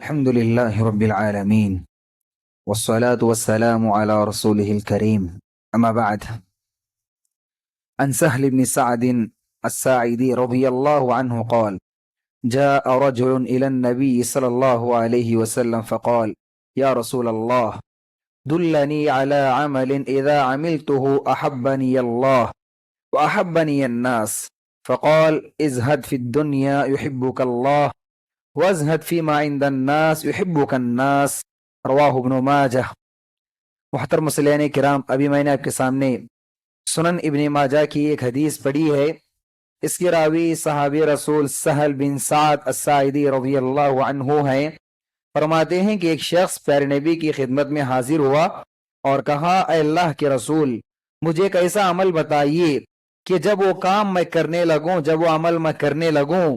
الحمد لله رب العالمين والصلاة والسلام على رسوله الكريم أما بعد. عن سهل بن سعد الساعدي رضي الله عنه قال: جاء رجل إلى النبي صلى الله عليه وسلم فقال: يا رسول الله، دلني على عمل إذا عملته أحبني الله وأحبني الناس. فقال: ازهد في الدنيا يحبك الله وازهد فيما عند الناس يحبك الناس. رواہ ابن ماجہ. محترم مسلمین کرام، ابھی میں نے آپ کے سامنے سنن ابن ماجہ کی ایک حدیث پڑھی ہے. اس کی راوی صحابی رسول سہل بن سعد الساعدی رضی اللہ عنہ ہیں. فرماتے ہیں کہ ایک شخص پیارے نبی کی خدمت میں حاضر ہوا اور کہا: اے اللہ کے رسول، مجھے ایک ایسا عمل بتائیے کہ جب وہ کام میں کرنے لگوں، جب وہ عمل میں کرنے لگوں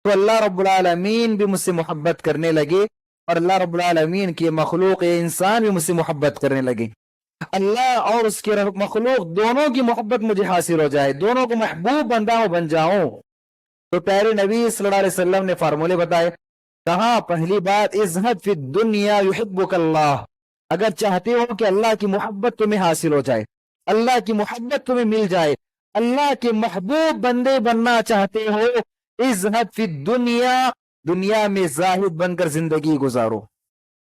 تو اللہ رب العالمین بھی مجھ سے محبت کرنے لگے اور اللہ رب العالمین کی مخلوق انسان بھی مجھ سے محبت کرنے لگے. اللہ اور اس کے مخلوق دونوں کی محبت مجھے حاصل ہو جائے، دونوں کو محبوب بندہ بن جاؤں. تو پیارے نبی صلی اللہ علیہ وسلم نے فارمولے بتائے. کہا پہلی بات: ازہد فی الدنیا یحبک اللہ. اگر چاہتے ہو کہ اللہ کی محبت تمہیں حاصل ہو جائے، اللہ کی محبت تمہیں مل جائے، اللہ کے محبوب بندے بننا چاہتے ہو، ازہد فی الدنیا، دنیا میں زاہد بن کر زندگی گزارو،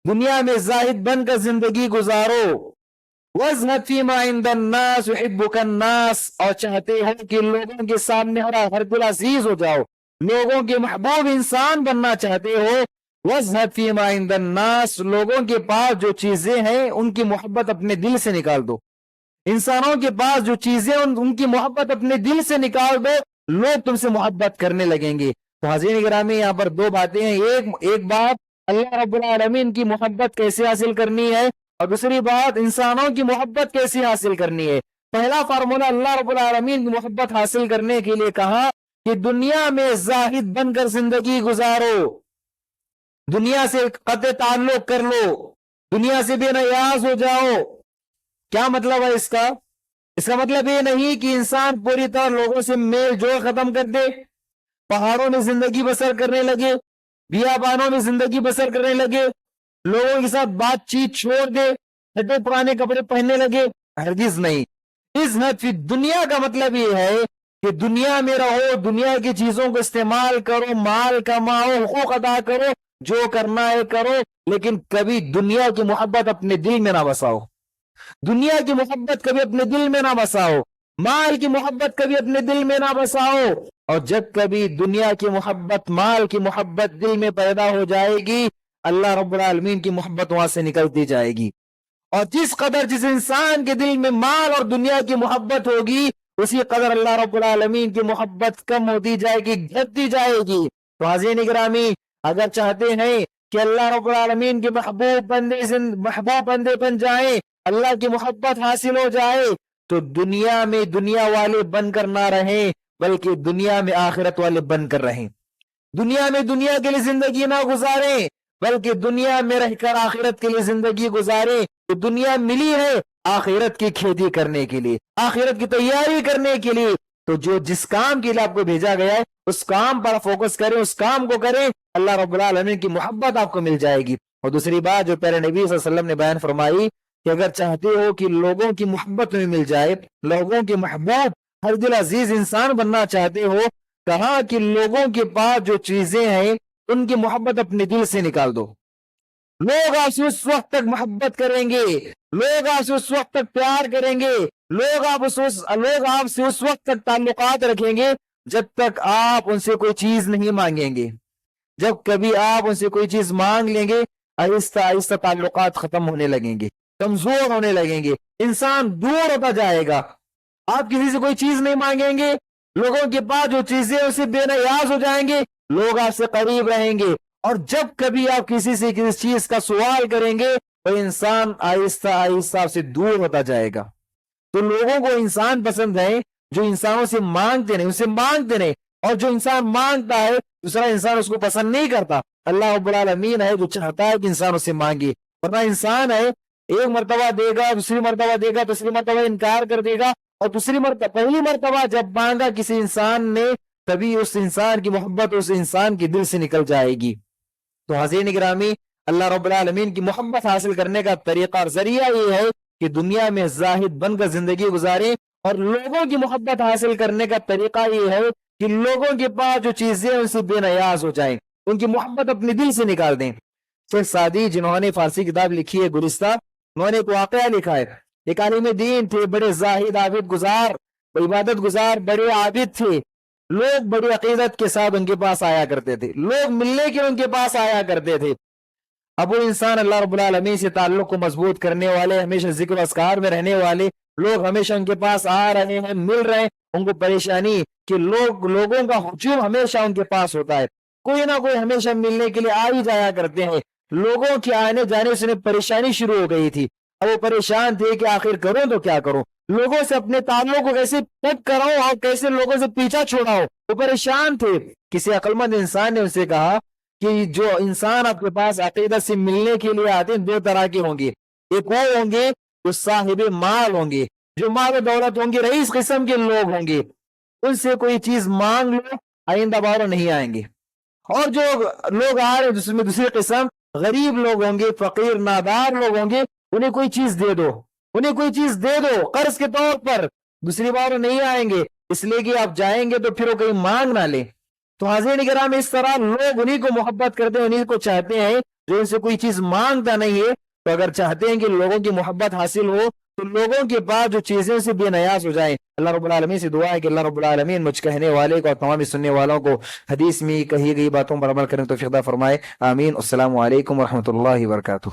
دنیا میں زاہد بن کر زندگی گزارو. وازہد فیما عند الناس یحبک الناس، اور چاہتے ہو کہ لوگوں کے سامنے ہر دل عزیز ہو جاؤ، لوگوں کے محبوب انسان بننا چاہتے ہو. وازہد فیما عند الناس، لوگوں کے پاس جو چیزیں ہیں ان کی محبت اپنے دل سے نکال دو. انسانوں کے پاس جو چیزیں ان کی محبت اپنے دل سے نکال دو، لوگ تم سے محبت کرنے لگیں گے. تو حاضرین گرامی، یہاں پر دو باتیں ہیں. ایک بات اللہ رب العالمین کی محبت کیسے حاصل کرنی ہے، اور دوسری بات انسانوں کی محبت کیسے حاصل کرنی ہے. پہلا فارمولہ اللہ رب العالمین کی محبت حاصل کرنے کے لیے کہا کہ دنیا میں زاہد بن کر زندگی گزارو، دنیا سے قطع تعلق کر لو، دنیا سے بے نیاز ہو جاؤ. کیا مطلب ہے اس کا؟ اس کا مطلب یہ نہیں کہ انسان پوری طرح لوگوں سے میل جوڑ ختم کر دے، پہاڑوں میں زندگی بسر کرنے لگے، بیابانوں میں زندگی بسر کرنے لگے، لوگوں کے ساتھ بات چیت چھوڑ دے، پھٹے پرانے کپڑے پہننے لگے. ہرگز نہیں. ازہد فی دنیا کا مطلب یہ ہے کہ دنیا میں رہو، دنیا کی چیزوں کو استعمال کرو، مال کماؤ، حقوق ادا کرو، جو کرنا ہے کرو، لیکن کبھی دنیا کی محبت اپنے دل میں نہ بساؤ، دنیا کی محبت کبھی اپنے دل میں نہ بساؤ، مال کی محبت کبھی اپنے دل میں نہ بساؤ. اور جب کبھی دنیا کی محبت، مال کی محبت دل میں پیدا ہو جائے گی، اللہ رب العالمین کی محبت وہاں سے نکلتی جائے گی. اور جس قدر جس انسان کے دل میں مال اور دنیا کی محبت ہوگی، اسی قدر اللہ رب العالمین کی محبت کم ہوتی جائے گی، گھٹتی جائے گی. تو حاضرین گرامی، اگر چاہتے ہیں کہ اللہ رب العالمین کے محبوب بندے بن جائیں، اللہ کی محبت حاصل ہو جائے، تو دنیا میں دنیا والے بن کر نہ رہیں، بلکہ دنیا میں آخرت والے بن کر رہیں. دنیا میں دنیا کے لیے زندگی نہ گزاریں، بلکہ دنیا میں رہ کر آخرت کے لیے زندگی گزاریں. تو دنیا ملی ہے آخرت کی کھیتی کرنے کے لیے، آخرت کی تیاری کرنے کے لیے. تو جس کام کے لیے آپ کو بھیجا گیا ہے، اس کام پر فوکس کریں، اس کام کو کریں، اللہ رب العالمین کی محبت آپ کو مل جائے گی. اور دوسری بات جو پیارے نبی صلی اللہ علیہ وسلم نے بیان فرمائی کہ اگر چاہتے ہو کہ لوگوں کی محبت میں مل جائے، لوگوں کے محبوب ہر دل عزیز انسان بننا چاہتے ہو، کہا کہ لوگوں کے پاس جو چیزیں ہیں ان کی محبت اپنے دل سے نکال دو. لوگ آپ سے اس وقت تک محبت کریں گے، لوگ آپ سے اس وقت تک پیار کریں گے، لوگ آپ سے اس وقت تک تعلقات رکھیں گے جب تک آپ ان سے کوئی چیز نہیں مانگیں گے. جب کبھی آپ ان سے کوئی چیز مانگ لیں گے، آہستہ آہستہ تعلقات ختم ہونے لگیں گے، کمزور ہونے لگیں گے، انسان دور ہوتا جائے گا. آپ کسی سے کوئی چیز نہیں مانگیں گے، لوگوں کے پاس جو چیزیں اسے بے نیاز ہو جائیں گے، لوگ آپ سے قریب رہیں گے. اور جب کبھی آپ کسی سے کسی چیز کا سوال کریں گے تو انسان آہستہ آہستہ آپ سے دور ہوتا جائے گا. تو لوگوں کو انسان پسند ہے جو انسانوں سے مانگتے نہیں، اسے مانگتے نہیں. اور جو انسان مانگتا ہے دوسرا انسان اس کو پسند نہیں کرتا. اللہ رب العالمین ہے جو چاہتا ہے کہ انسان اسے مانگے، ورنہ انسان ہے ایک مرتبہ دے گا، دوسری مرتبہ دے گا، تیسری مرتبہ انکار کر دے گا، اور پہلی مرتبہ جب مانگا کسی انسان نے، تبھی اس انسان کی محبت اس انسان کے دل سے نکل جائے گی. تو حاضرین گرامی، اللہ رب العالمین کی محبت حاصل کرنے کا طریقہ اور ذریعہ یہ ہے کہ دنیا میں زاہد بن کر زندگی گزاریں، اور لوگوں کی محبت حاصل کرنے کا طریقہ یہ ہے کہ لوگوں کے پاس جو چیزیں ان سے بے نیاز ہو جائیں، ان کی محبت اپنے دل سے نکال دیں۔ شیخ سعدی جنہوں نے فارسی کتاب لکھی ہے گلستہ، انہوں نے ایک واقعہ لکھا ہے۔ ایک عالم دین تھے، بڑے زاہد عابد گزار، عبادت گزار، بڑے عابد تھے۔ لوگ بڑی عقیدت کے ساتھ ان کے پاس آیا کرتے تھے، لوگ ملنے کے ان کے پاس آیا کرتے تھے۔ اب وہ انسان اللہ رب العالمین سے تعلق کو مضبوط کرنے والے، ہمیشہ ذکر و اذکار میں رہنے والے لوگ ہمیشہ ان کے پاس آ رہے ہیں، مل رہے ہیں۔ ان کو پریشانی کہ لوگوں کا ہجوم ہمیشہ ان کے پاس ہوتا ہے، کوئی نہ کوئی ہمیشہ ملنے کے لیے آ ہی جایا کرتے ہیں۔ لوگوں کے آنے جانے سے انہیں پریشانی شروع ہو گئی تھی۔ اب وہ پریشان تھے کہ آخر کروں تو کیا کروں، لوگوں سے اپنے تعلق کو کیسے کٹ کراؤں اور کیسے لوگوں سے پیچھا چھوڑاؤں۔ وہ پریشان تھے۔ کسی عقل مند انسان نے ان سے کہا کہ جو انسان آپ کے پاس عقیدت سے ملنے کے لیے آتے ہیں دو طرح کے ہوں گے، ایک وہ ہوں گے جو صاحب مال ہوں گے، جو مال و دولت ہوں گے، رئیس قسم کے لوگ ہوں گے، ان سے کوئی چیز مانگ لو آئندہ باروں نہیں آئیں گے۔ اور جو لوگ آ رہے ہیں جس میں دوسری قسم غریب لوگ ہوں گے، فقیر نادار لوگ ہوں گے، انہیں کوئی چیز دے دو، انہیں کوئی چیز دے دو قرض کے طور پر، دوسری بار نہیں آئیں گے، اس لیے کہ آپ جائیں گے تو پھر وہ کہیں مانگ نہ لیں۔ تو حاضرین کرام، اس طرح لوگ انہی کو محبت کرتے ہیں، انہی کو چاہتے ہیں جو ان سے کوئی چیز مانگتا نہیں ہے۔ تو اگر چاہتے ہیں کہ لوگوں کی محبت حاصل ہو تو لوگوں کے پاس جو چیزیں سے بے نیاز ہو جائیں۔ اللہ رب العالمین سے دعا ہے کہ اللہ رب العالمین مجھ کہنے والے کو اور تمام سننے والوں کو حدیث میں کہی گئی باتوں پر عمل کرنے توفیق عطا فرمائے، آمین۔ السلام علیکم ورحمۃ اللہ وبرکاتہ۔